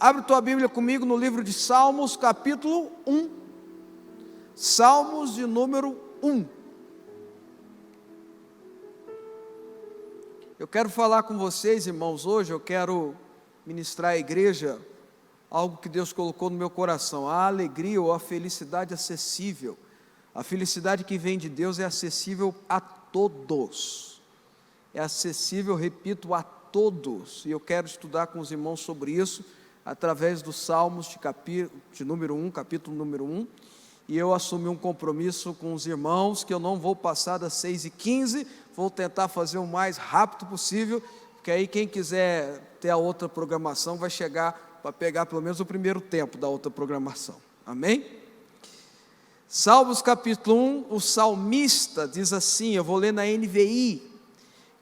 Abre tua Bíblia comigo no livro de Salmos, capítulo 1. Salmos de número 1. Eu quero falar com vocês, irmãos, hoje eu quero ministrar à igreja algo que Deus colocou no meu coração, a alegria ou a felicidade acessível. A felicidade que vem de Deus é acessível a todos. É acessível, repito, a todos. E eu quero estudar com os irmãos sobre isso, através dos Salmos de número 1, capítulo número 1, e eu assumi um compromisso com os irmãos, que eu não vou passar das 6h15, vou tentar fazer o mais rápido possível, porque aí quem quiser ter a outra programação, vai chegar para pegar pelo menos o primeiro tempo da outra programação, amém? Salmos capítulo 1, o salmista diz assim, eu vou ler na NVI,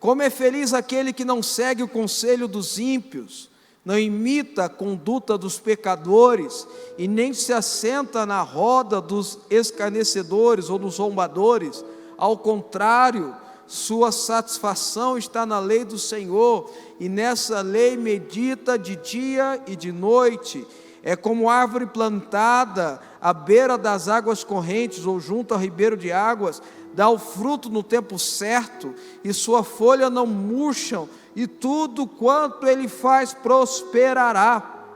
como é feliz aquele que não segue o conselho dos ímpios, não imita a conduta dos pecadores, e nem se assenta na roda dos escarnecedores ou dos zombadores. Ao contrário, sua satisfação está na lei do Senhor, e nessa lei medita de dia e de noite. É como árvore plantada à beira das águas correntes, ou junto ao ribeiro de águas, dá o fruto no tempo certo, e sua folha não murcham, e tudo quanto ele faz prosperará.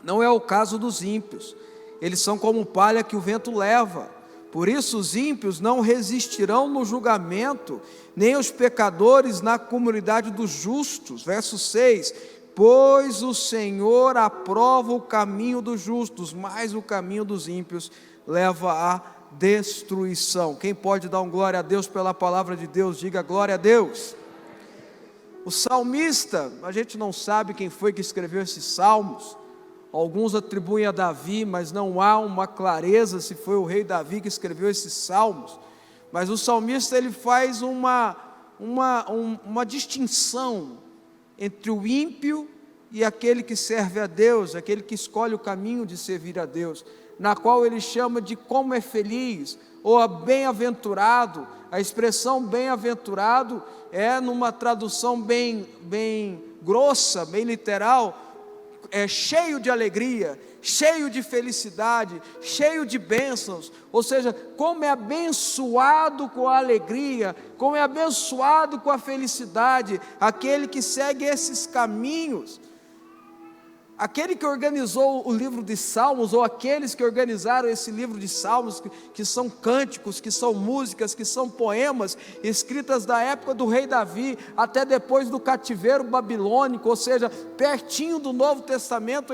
Não é o caso dos ímpios, eles são como palha que o vento leva. Por isso os ímpios não resistirão no julgamento, nem os pecadores na comunidade dos justos. Verso 6, pois o Senhor aprova o caminho dos justos, mas o caminho dos ímpios leva à destruição. Quem pode dar um glória a Deus pela palavra de Deus, diga glória a Deus. O salmista, a gente não sabe quem foi que escreveu esses salmos, alguns atribuem a Davi, mas não há uma clareza se foi o rei Davi que escreveu esses salmos, mas o salmista ele faz uma distinção entre o ímpio e aquele que serve a Deus, aquele que escolhe o caminho de servir a Deus, na qual ele chama de como é feliz, ou a bem-aventurado. A expressão bem-aventurado é numa tradução bem grossa, bem literal, é cheio de alegria, cheio de felicidade, cheio de bênçãos, ou seja, como é abençoado com a alegria, como é abençoado com a felicidade, aquele que segue esses caminhos. Aquele que organizou o livro de Salmos, ou aqueles que organizaram esse livro de Salmos, que são cânticos, que são músicas, que são poemas, escritas da época do rei Davi, até depois do cativeiro babilônico, ou seja, pertinho do Novo Testamento,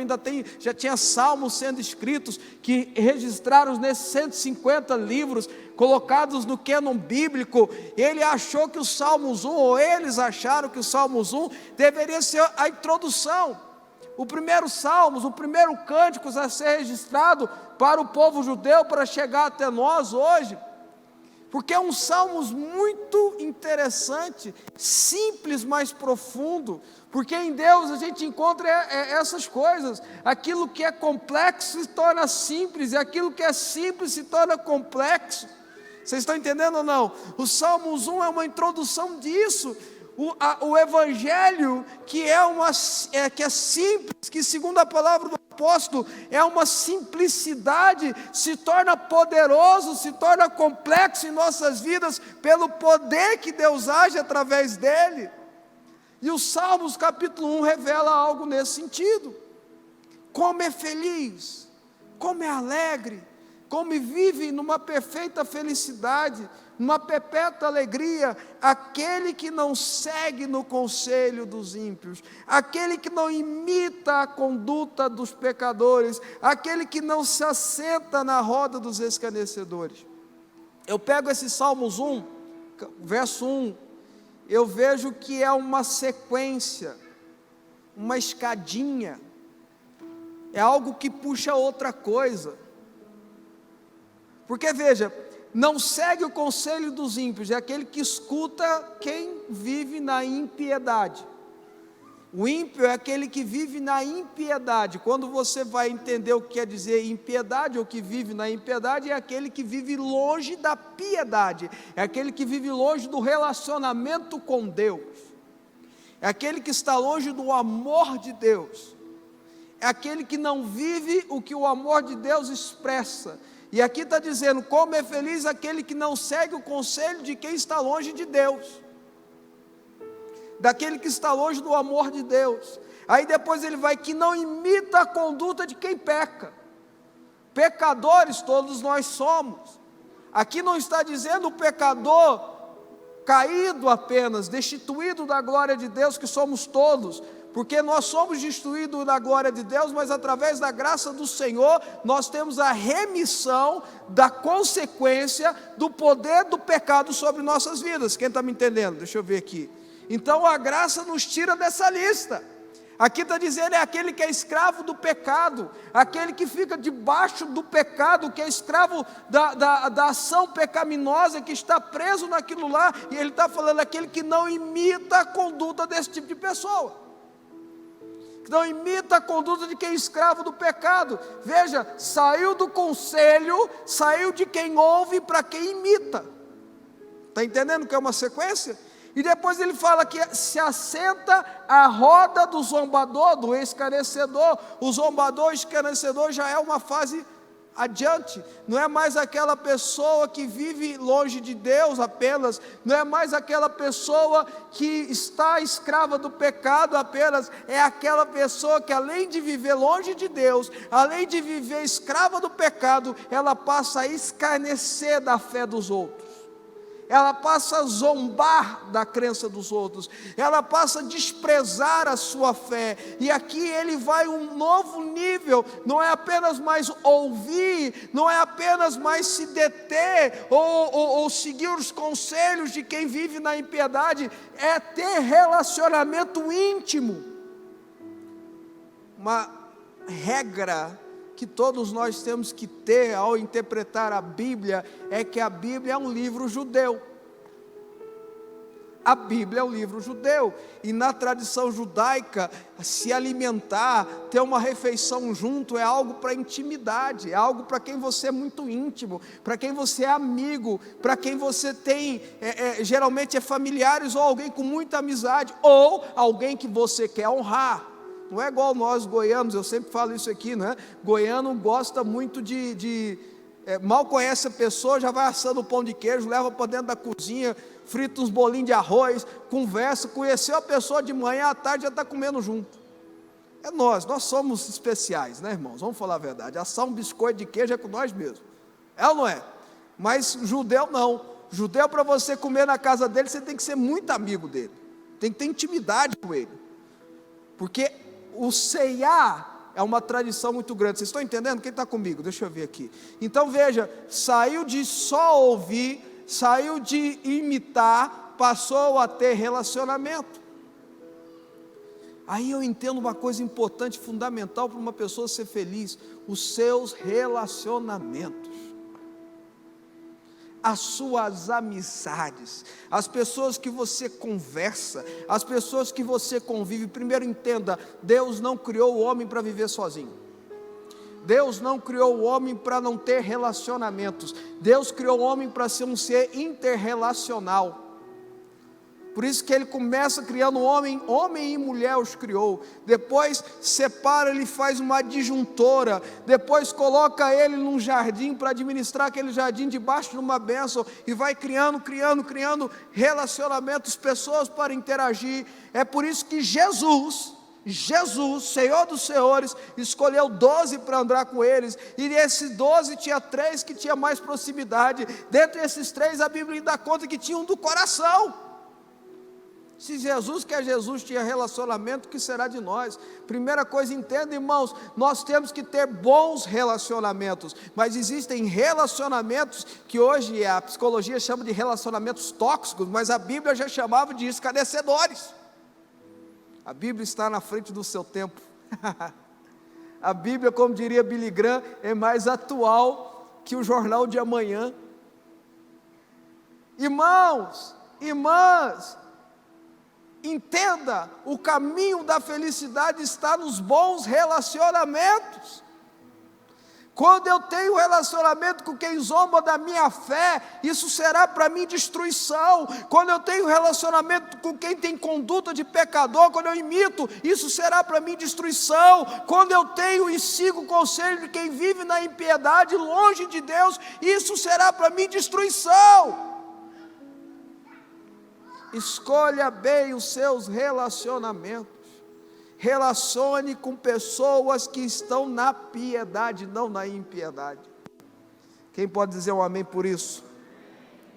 já tinha salmos sendo escritos, que registraram nesses 150 livros, colocados no cânon bíblico. Ele achou que o Salmos 1, ou eles acharam que o Salmos 1, deveria ser a introdução. O primeiro Salmos, o primeiro cântico a ser registrado para o povo judeu, para chegar até nós hoje, porque é um Salmos muito interessante, simples, mas profundo, porque em Deus a gente encontra essas coisas, aquilo que é complexo se torna simples, e aquilo que é simples se torna complexo. Vocês estão entendendo ou não? O Salmos 1 é uma introdução disso. O Evangelho que é simples, que segundo a palavra do apóstolo, é uma simplicidade, se torna poderoso, se torna complexo em nossas vidas, pelo poder que Deus age através dele. E o Salmos capítulo 1 revela algo nesse sentido. Como é feliz, como é alegre, como vive numa perfeita felicidade, numa perpétua alegria, aquele que não segue no conselho dos ímpios, aquele que não imita a conduta dos pecadores, aquele que não se assenta na roda dos escarnecedores. Eu pego esse Salmos 1, verso 1, eu vejo que é uma sequência, uma escadinha, é algo que puxa outra coisa, porque veja, não segue o conselho dos ímpios, é aquele que escuta quem vive na impiedade. O ímpio é aquele que vive na impiedade. Quando você vai entender o que quer dizer impiedade, ou que vive na impiedade, é aquele que vive longe da piedade, é aquele que vive longe do relacionamento com Deus, é aquele que está longe do amor de Deus, é aquele que não vive o que o amor de Deus expressa. E aqui está dizendo, como é feliz aquele que não segue o conselho de quem está longe de Deus, daquele que está longe do amor de Deus. Aí depois ele vai, que não imita a conduta de quem peca. Pecadores todos nós somos. Aqui não está dizendo o pecador caído apenas, destituído da glória de Deus, que somos todos, porque nós somos destituídos da glória de Deus, mas através da graça do Senhor, nós temos a remissão da consequência do poder do pecado sobre nossas vidas. Quem está me entendendo? Deixa eu ver aqui. Então a graça nos tira dessa lista. Aqui está dizendo, é aquele que é escravo do pecado, aquele que fica debaixo do pecado, que é escravo da ação pecaminosa, que está preso naquilo lá, e ele está falando, aquele que não imita a conduta desse tipo de pessoa, que não imita a conduta de quem é escravo do pecado. Veja, saiu do conselho, saiu de quem ouve para quem imita. Está entendendo que é uma sequência? E depois ele fala que se assenta à roda do zombador, do escarnecedor. O zombador, o escarnecedor já é uma fase adiante. Não é mais aquela pessoa que vive longe de Deus apenas. Não é mais aquela pessoa que está escrava do pecado apenas. É aquela pessoa que, além de viver longe de Deus, além de viver escrava do pecado, ela passa a escarnecer da fé dos outros. Ela passa a zombar da crença dos outros, ela passa a desprezar a sua fé, e aqui ele vai um novo nível, não é apenas mais ouvir, não é apenas mais se deter, ou seguir os conselhos de quem vive na impiedade, é ter relacionamento íntimo. Uma regra que todos nós temos que ter ao interpretar a Bíblia, é que a Bíblia é um livro judeu. A Bíblia é um livro judeu, e na tradição judaica, se alimentar, ter uma refeição junto, é algo para intimidade, é algo para quem você é muito íntimo, para quem você é amigo, para quem você tem, geralmente é familiares, ou alguém com muita amizade, ou alguém que você quer honrar. Não é igual nós goianos, eu sempre falo isso aqui, não é? Goiano gosta muito mal conhece a pessoa, já vai assando o pão de queijo, leva para dentro da cozinha, frita uns bolinhos de arroz, conversa, conheceu a pessoa de manhã, à tarde já está comendo junto. É nós somos especiais, né, irmãos? Vamos falar a verdade, assar um biscoito de queijo é com nós mesmos, é ou não é? Mas judeu não, judeu, para você comer na casa dele, você tem que ser muito amigo dele, tem que ter intimidade com ele, porque o ceiar é uma tradição muito grande. Vocês estão entendendo? Quem está comigo? Deixa eu ver aqui. Então veja, saiu de só ouvir, saiu de imitar, passou a ter relacionamento. Aí eu entendo uma coisa importante, fundamental para uma pessoa ser feliz: os seus relacionamentos, as suas amizades, as pessoas que você conversa, as pessoas que você convive. Primeiro entenda, Deus não criou o homem para viver sozinho. Deus não criou o homem para não ter relacionamentos. Deus criou o homem para ser um ser interrelacional. Por isso que ele começa criando homem e mulher os criou, depois separa, ele faz uma adjuntora, depois coloca ele num jardim para administrar aquele jardim debaixo de uma bênção, e vai criando relacionamentos, pessoas para interagir. É por isso que Jesus, Senhor dos senhores, escolheu 12 para andar com eles, e desses 12 tinha 3 que tinha mais proximidade. Dentre esses 3 a Bíblia dá conta que tinha um do coração. Se Jesus, que é Jesus, tinha relacionamento, o que será de nós? Primeira coisa, entenda, irmãos, nós temos que ter bons relacionamentos, mas existem relacionamentos que hoje a psicologia chama de relacionamentos tóxicos, mas a Bíblia já chamava de escarnecedores. A Bíblia está na frente do seu tempo. A Bíblia, como diria Billy Graham, é mais atual que o jornal de amanhã. Irmãos, irmãs, entenda, o caminho da felicidade está nos bons relacionamentos. Quando eu tenho relacionamento com quem zomba da minha fé, isso será para mim destruição. Quando eu tenho relacionamento com quem tem conduta de pecador, quando eu imito, isso será para mim destruição. Quando eu tenho e sigo o conselho de quem vive na impiedade, longe de Deus, isso será para mim destruição. Escolha bem os seus relacionamentos. Relacione com pessoas que estão na piedade, não na impiedade. Quem pode dizer um amém por isso?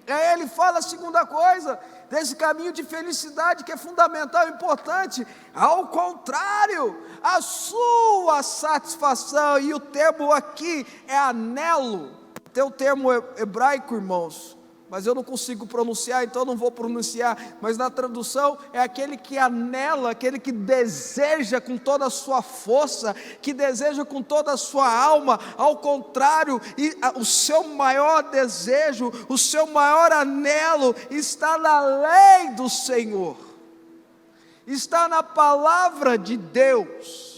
E aí ele fala a segunda coisa, desse caminho de felicidade que é fundamental e importante. Ao contrário, a sua satisfação, e o termo aqui é anelo. Tem o termo hebraico, irmãos, mas eu não consigo pronunciar, então não vou pronunciar, mas na tradução é aquele que anela, aquele que deseja com toda a sua força, que deseja com toda a sua alma. Ao contrário, o seu maior desejo, o seu maior anelo está na lei do Senhor, está na palavra de Deus.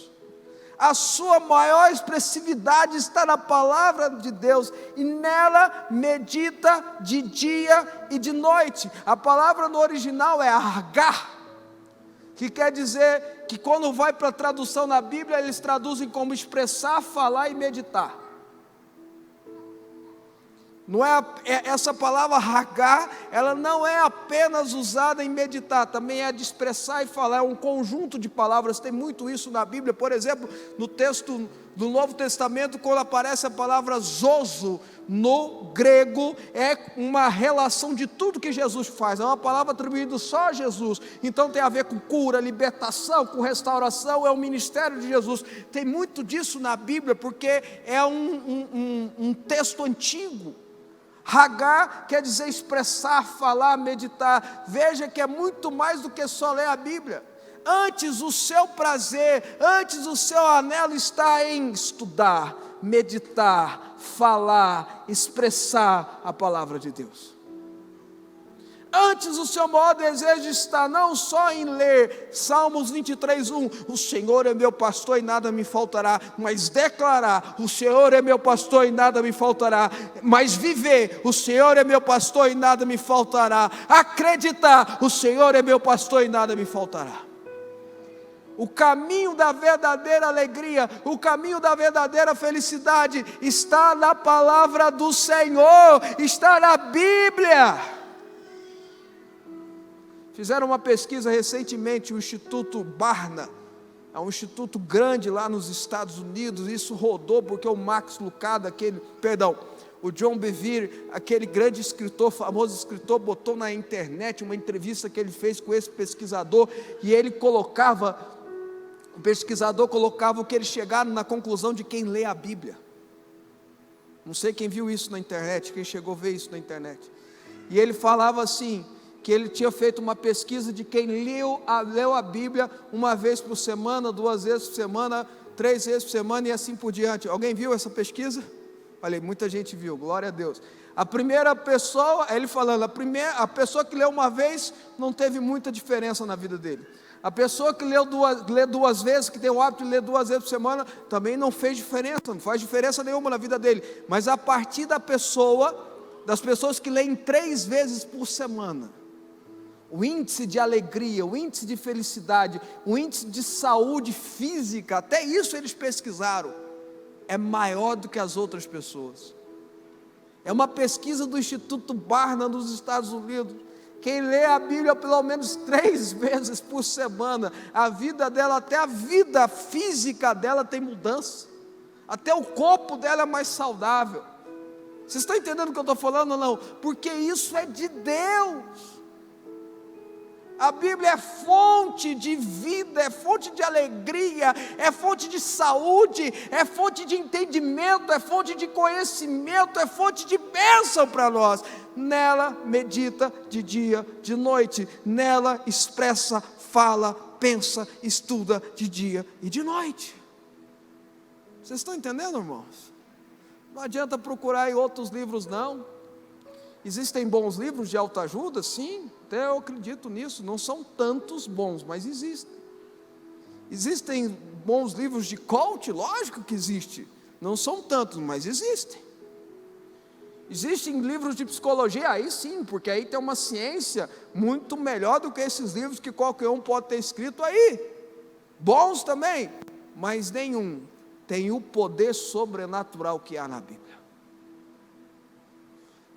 A sua maior expressividade está na palavra de Deus, e nela medita de dia e de noite. A palavra no original é argar, que quer dizer que quando vai para a tradução na Bíblia, eles traduzem como expressar, falar e meditar. Não essa palavra hagar, ela não é apenas usada em meditar, também é de expressar e falar, é um conjunto de palavras. Tem muito isso na Bíblia. Por exemplo, no texto do Novo Testamento, quando aparece a palavra zozo, no grego, é uma relação de tudo que Jesus faz, é uma palavra atribuída só a Jesus, então tem a ver com cura, libertação, com restauração, é o ministério de Jesus. Tem muito disso na Bíblia, porque é um texto antigo. Hagar quer dizer expressar, falar, meditar. Veja que é muito mais do que só ler a Bíblia. Antes o seu prazer, antes o seu anelo está em estudar, meditar, falar, expressar a palavra de Deus. Antes o seu maior desejo está não só em ler Salmos 23:1, o Senhor é meu pastor e nada me faltará, mas declarar, o Senhor é meu pastor e nada me faltará, mas viver, o Senhor é meu pastor e nada me faltará, acreditar, o Senhor é meu pastor e nada me faltará. O caminho da verdadeira alegria, o caminho da verdadeira felicidade está na palavra do Senhor, está na Bíblia. Fizeram uma pesquisa recentemente, o Instituto Barna, é um instituto grande lá nos Estados Unidos, isso rodou porque o Max Lucado, o John Bevere, aquele grande escritor, famoso escritor, botou na internet uma entrevista que ele fez com esse pesquisador, e o pesquisador colocava o que eles chegaram na conclusão de quem lê a Bíblia. Não sei quem viu isso na internet, quem chegou a ver isso na internet. E ele falava assim, que ele tinha feito uma pesquisa de quem leu a Bíblia uma vez por semana, 2 vezes por semana, 3 vezes por semana e assim por diante. Alguém viu essa pesquisa? Olha, muita gente viu, glória a Deus. A primeira pessoa, ele falando, a pessoa que leu uma vez não teve muita diferença na vida dele. A pessoa que lê 2 vezes, que tem o hábito de ler 2 vezes por semana, também não fez diferença, não faz diferença nenhuma na vida dele. Mas a partir das pessoas que leem 3 vezes por semana, o índice de alegria, o índice de felicidade, o índice de saúde física, até isso eles pesquisaram, é maior do que as outras pessoas. É uma pesquisa do Instituto Barna nos Estados Unidos. Quem lê a Bíblia pelo menos 3 vezes por semana, a vida dela, até a vida física dela tem mudança, até o corpo dela é mais saudável. Vocês estão entendendo o que eu estou falando ou não? Porque isso é de Deus. A Bíblia é fonte de vida, é fonte de alegria, é fonte de saúde, é fonte de entendimento, é fonte de conhecimento, é fonte de bênção para nós. Nela medita de dia, de noite, nela expressa, fala, pensa, estuda de dia e de noite. Vocês estão entendendo, irmãos? Não adianta procurar em outros livros, não. Existem bons livros de autoajuda? Sim, até eu acredito nisso. Não são tantos bons, mas existem. Existem bons livros de coach? Lógico que existe. Não são tantos, mas existem. Existem livros de psicologia, aí sim, porque aí tem uma ciência muito melhor do que esses livros que qualquer um pode ter escrito aí. Bons também, mas nenhum tem o poder sobrenatural que há na Bíblia.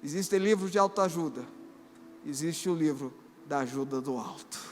Existem livros de autoajuda, existe o livro da ajuda do alto.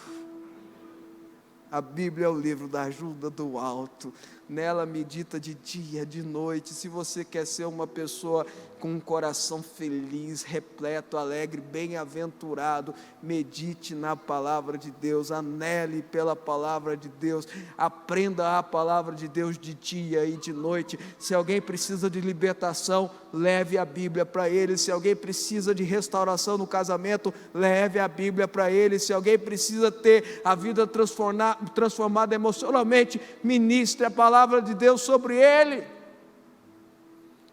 A Bíblia é o livro da ajuda do alto. Nela medita de dia, de noite. Se você quer ser uma pessoa com um coração feliz, repleto, alegre, bem-aventurado, medite na palavra de Deus, anele pela palavra de Deus, aprenda a palavra de Deus de dia e de noite. Se alguém precisa de libertação, leve a Bíblia para ele. Se alguém precisa de restauração no casamento, leve a Bíblia para ele. Se alguém precisa ter a vida transformada emocionalmente, ministre a palavra de Deus sobre ele.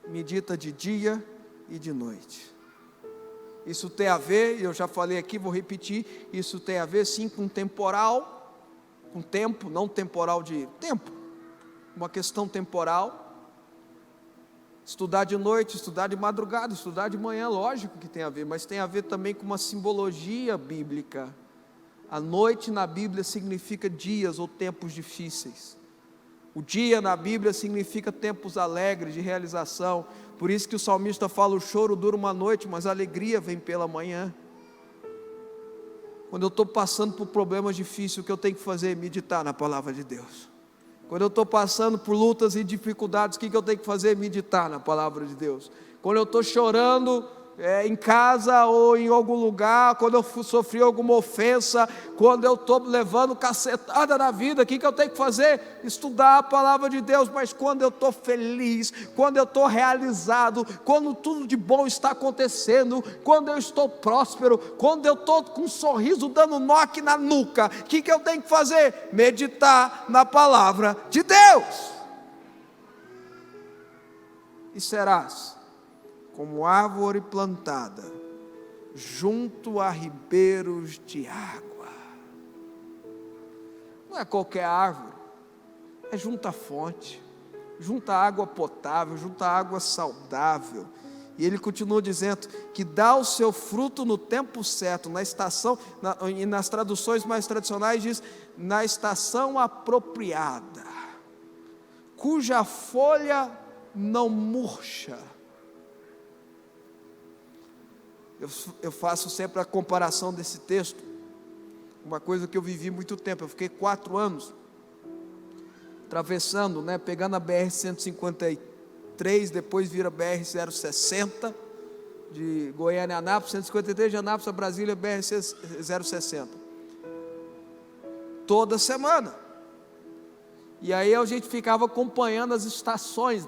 Medita de dia e de noite. Isso tem a ver, eu já falei aqui, vou repetir, isso tem a ver sim com temporal, com tempo, não temporal de tempo, uma questão temporal. Estudar de noite, estudar de madrugada, estudar de manhã, lógico que tem a ver, mas tem a ver também com uma simbologia bíblica. A noite na Bíblia significa dias ou tempos difíceis. O dia na Bíblia significa tempos alegres de realização. Por isso que o salmista fala: o choro dura uma noite, mas a alegria vem pela manhã. Quando eu estou passando por problemas difíceis, o que eu tenho que fazer é meditar na palavra de Deus. Quando eu estou passando por lutas e dificuldades, o que eu tenho que fazer? Meditar na palavra de Deus. Quando eu estou chorando em casa ou em algum lugar, quando eu sofri alguma ofensa, quando eu estou levando cacetada na vida, o que eu tenho que fazer? Estudar a palavra de Deus. Mas quando eu estou feliz, quando eu estou realizado, quando tudo de bom está acontecendo, quando eu estou próspero, quando eu estou com um sorriso dando nó aqui na nuca, o que eu tenho que fazer? Meditar na palavra de Deus. E serás como árvore plantada junto a ribeiros de água. Não é qualquer árvore, é junto à fonte, junto à água potável, junto à água saudável. E ele continua dizendo que dá o seu fruto no tempo certo, na estação, e nas traduções mais tradicionais diz, na estação apropriada, cuja folha não murcha. Eu faço sempre a comparação desse texto, uma coisa que eu vivi muito tempo. Eu fiquei 4 anos atravessando, pegando a BR-153, depois vira BR-060, de Goiânia a Anápolis, 153 de Anápolis a Brasília, BR-060, toda semana. E aí a gente ficava acompanhando as estações,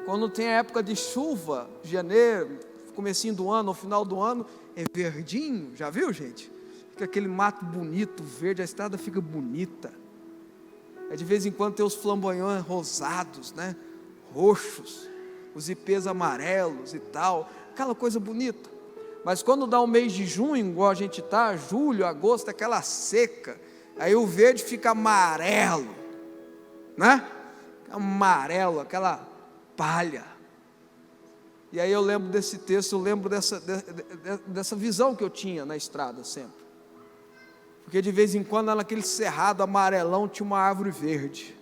quando tem a época de chuva, janeiro, comecinho do ano, ao final do ano, é verdinho, já viu, gente? Fica aquele mato bonito, verde, a estrada fica bonita. De vez em quando tem os flamboyants rosados, roxos, os ipês amarelos e tal, aquela coisa bonita. Mas quando dá o mês de junho, igual a gente está, julho, agosto, aquela seca, aí o verde fica amarelo, amarelo, aquela palha. E aí eu lembro desse texto, eu lembro dessa visão que eu tinha na estrada sempre. Porque de vez em quando, naquele cerrado amarelão, tinha uma árvore verde.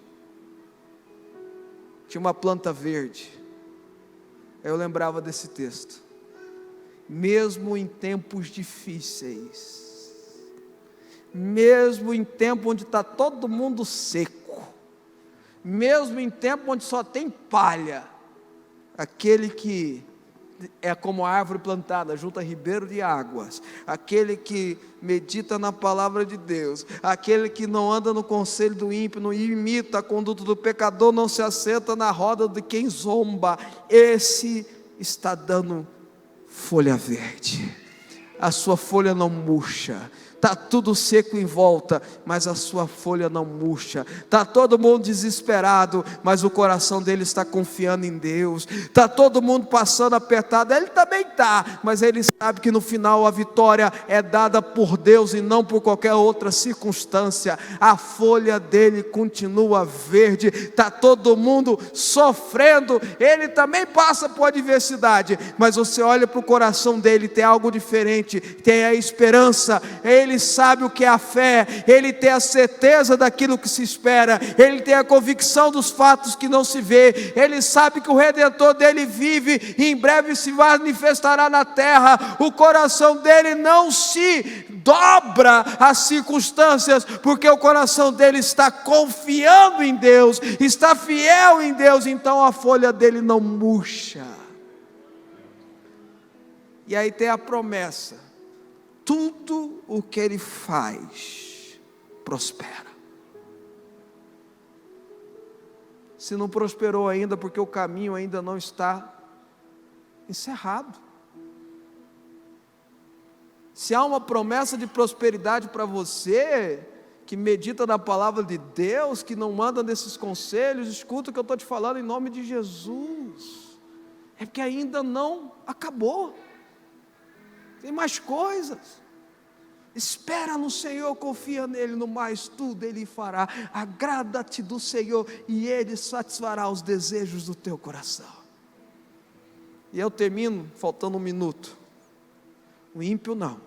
Tinha uma planta verde. Aí eu lembrava desse texto. Mesmo em tempos difíceis, mesmo em tempo onde está todo mundo seco, mesmo em tempo onde só tem palha, aquele que é como a árvore plantada junto a ribeiro de águas, aquele que medita na palavra de Deus, aquele que não anda no conselho do ímpio, não imita a conduta do pecador, não se assenta na roda de quem zomba, esse está dando folha verde. A sua folha não murcha, está tudo seco em volta, mas a sua folha não murcha, está todo mundo desesperado, mas o coração dele está confiando em Deus, está todo mundo passando apertado, ele também está, mas ele sabe que no final a vitória é dada por Deus e não por qualquer outra circunstância. A folha dele continua verde, está todo mundo sofrendo, ele também passa por adversidade, mas você olha para o coração dele, tem algo diferente, tem a esperança, ele sabe o que é a fé, ele tem a certeza daquilo que se espera, ele tem a convicção dos fatos que não se vê, ele sabe que o Redentor dele vive e em breve se manifestará na terra. O coração dele não se dobra às circunstâncias, porque o coração dele está confiando em Deus, está fiel em Deus, então a folha dele não murcha. E aí tem a promessa: tudo o que ele faz prospera. Se não prosperou ainda, porque o caminho ainda não está encerrado. Se há uma promessa de prosperidade para você, que medita na palavra de Deus, que não manda nesses conselhos, escuta o que eu estou te falando em nome de Jesus. É porque ainda não acabou. Tem mais coisas. Espera no Senhor, confia nele, no mais tudo ele fará. Agrada-te do Senhor e ele satisfará os desejos do teu coração. E eu termino, faltando um minuto. O ímpio não.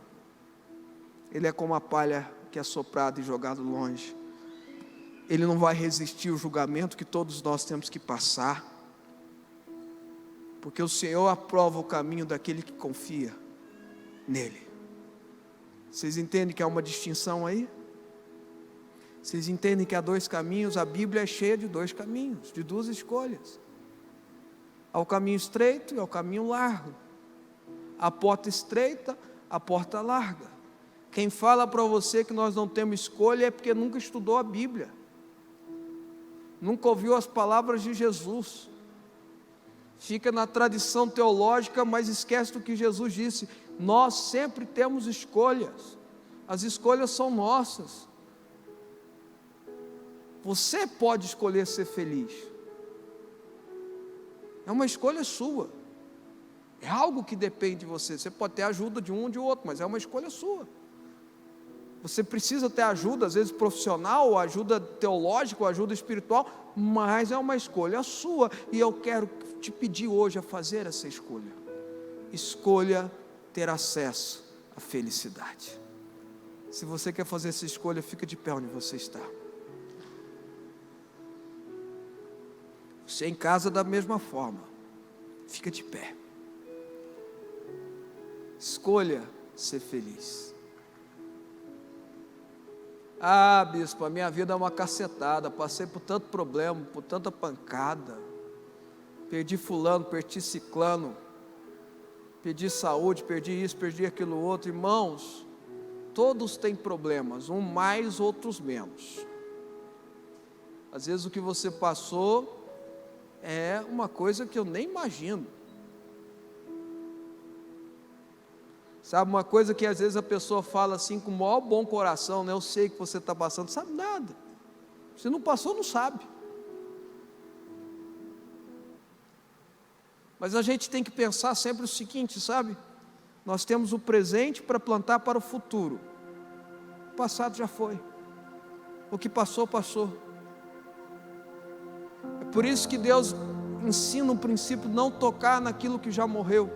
Ele é como a palha que é soprada e jogada longe. Ele não vai resistir ao julgamento que todos nós temos que passar, porque o Senhor aprova o caminho daquele que confia nele. Vocês entendem que há uma distinção aí? Vocês entendem que há dois caminhos? A Bíblia é cheia de dois caminhos, de duas escolhas. Há o caminho estreito e há o caminho largo. A porta estreita, a porta larga. Quem fala para você que nós não temos escolha é porque nunca estudou a Bíblia, nunca ouviu as palavras de Jesus, fica na tradição teológica, mas esquece do que Jesus disse. Nós sempre temos escolhas, as escolhas são nossas. Você pode escolher ser feliz, é uma escolha sua, é algo que depende de você. Você pode ter a ajuda de um ou de outro, mas é uma escolha sua. Você precisa ter ajuda, às vezes profissional, ou ajuda teológica, ou ajuda espiritual, mas é uma escolha sua, e eu quero te pedir hoje a fazer essa escolha. Escolha ter acesso à felicidade. Se você quer fazer essa escolha, fica de pé onde você está. Você em casa da mesma forma, fica de pé. Escolha ser feliz. Ah, bispo, a minha vida é uma cacetada, passei por tanto problema, por tanta pancada, perdi fulano, perdi ciclano, perdi saúde, perdi isso, perdi aquilo outro. Irmãos, todos têm problemas, um mais, outros menos. Às vezes o que você passou é uma coisa que eu nem imagino. Sabe, uma coisa que às vezes a pessoa fala assim com o maior bom coração, né? Eu sei que você está passando, sabe nada. Se não passou, não sabe. Mas a gente tem que pensar sempre o seguinte, sabe? Nós temos o presente para plantar para o futuro. O passado já foi. O que passou, passou. É por isso que Deus ensina o princípio de não tocar naquilo que já morreu,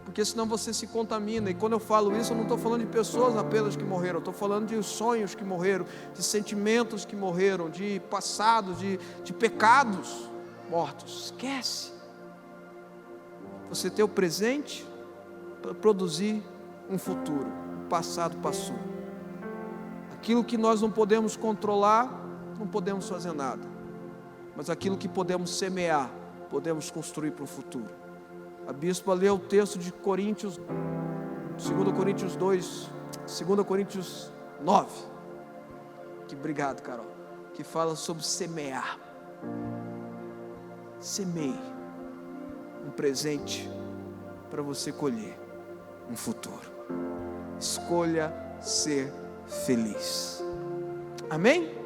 porque senão você se contamina. E quando eu falo isso, eu não estou falando de pessoas apenas que morreram, eu estou falando de sonhos que morreram, de sentimentos que morreram, de passados, de pecados mortos. Esquece. Você tem o presente para produzir um futuro. O passado passou. Aquilo que nós não podemos controlar, não podemos fazer nada, mas aquilo que podemos semear, podemos construir para o futuro. A bispa leu o texto de Coríntios, 2 Coríntios 2, 2 Coríntios 9, que obrigado, Carol, que fala sobre semear. Semeie um presente para você colher um futuro. escolha ser feliz. Amém?